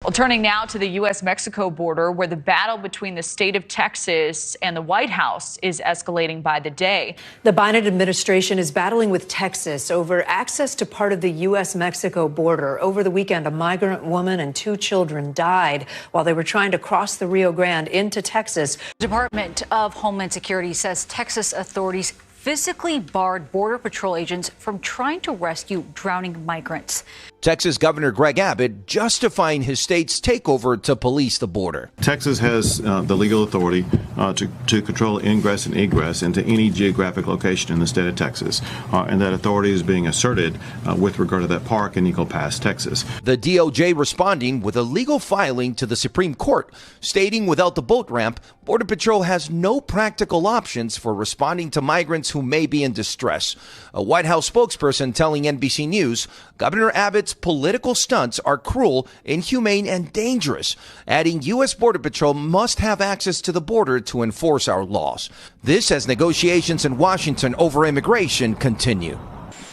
Well, turning now to the U.S.-Mexico border, where the battle between the state of Texas and the White House is escalating by the day. The Biden administration is battling with Texas over access to part of the U.S.-Mexico border. Over the weekend, a migrant woman and 2 children died while they were trying to cross the Rio Grande into Texas. The Department of Homeland Security says Texas authorities physically barred Border Patrol agents from trying to rescue drowning migrants. Texas Governor Greg Abbott justifying his state's takeover to police the border. Texas has the legal authority to control ingress and egress into any geographic location in the state of Texas, and that authority is being asserted with regard to that park in Eagle Pass, Texas. The DOJ responding with a legal filing to the Supreme Court, stating without the boat ramp, Border Patrol has no practical options for responding to migrants who may be in distress. A White House spokesperson telling NBC News, Governor Abbott's political stunts are cruel, inhumane, and dangerous, adding U.S. Border Patrol must have access to the border to enforce our laws. This as negotiations in Washington over immigration continue.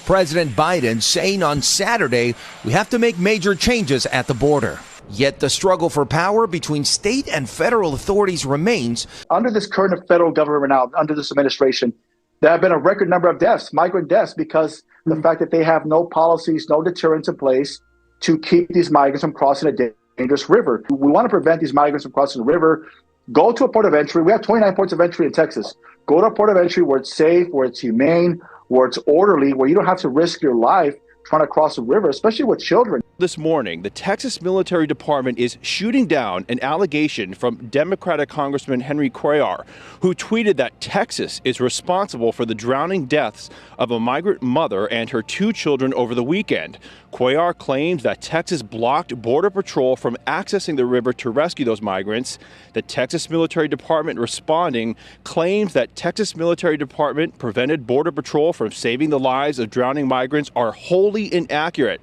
President Biden saying on Saturday, we have to make major changes at the border. Yet the struggle for power between state and federal authorities remains. Under this current federal government now, under this administration, there have been a record number of deaths, migrant deaths, because the fact that they have no policies, no deterrents in place to keep these migrants from crossing a dangerous river. We want to prevent these migrants from crossing the river. Go to a port of entry. We have 29 ports of entry in Texas. Go to a port of entry where it's safe, where it's humane, where it's orderly, where you don't have to risk your life trying to cross a river, especially with children. This morning, the Texas Military Department is shooting down an allegation from Democratic Congressman Henry Cuellar, who tweeted that Texas is responsible for the drowning deaths of a migrant mother and her 2 children over the weekend. Cuellar claims that Texas blocked Border Patrol from accessing the river to rescue those migrants. The Texas Military Department responding claims that Texas Military Department prevented Border Patrol from saving the lives of drowning migrants are wholly inaccurate.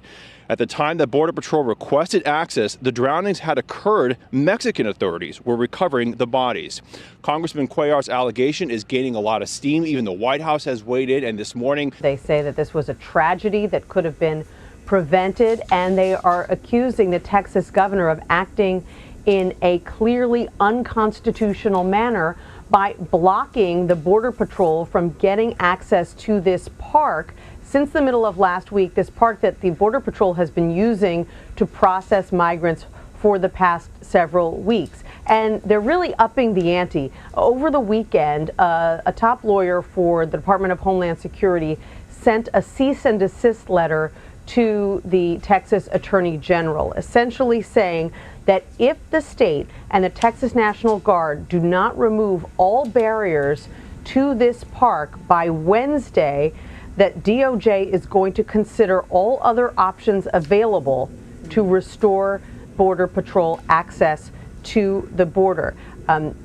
At the time that Border Patrol requested access, the drownings had occurred. Mexican authorities were recovering the bodies. Congressman Cuellar's allegation is gaining a lot of steam. Even the White House has weighed in, and this morning they say that this was a tragedy that could have been prevented, and they are accusing the Texas governor of acting in a clearly unconstitutional manner by blocking the Border Patrol from getting access to this park. Since the middle of last week, this park that the Border Patrol has been using to process migrants for the past several weeks. And they're really upping the ante. Over the weekend, a top lawyer for the Department of Homeland Security sent a cease and desist letter to the Texas Attorney General, essentially saying that if the state and the Texas National Guard do not remove all barriers to this park by Wednesday, that DOJ is going to consider all other options available to restore Border Patrol access to the border.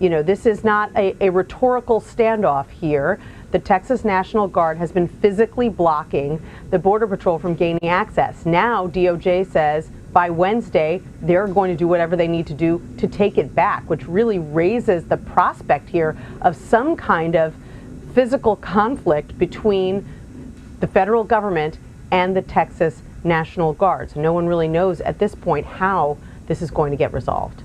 This is not a rhetorical standoff here. The Texas National Guard has been physically blocking the Border Patrol from gaining access. Now DOJ says by Wednesday, they're going to do whatever they need to do to take it back, which really raises the prospect here of some kind of physical conflict between the federal government and the Texas National Guard. So no one really knows at this point how this is going to get resolved.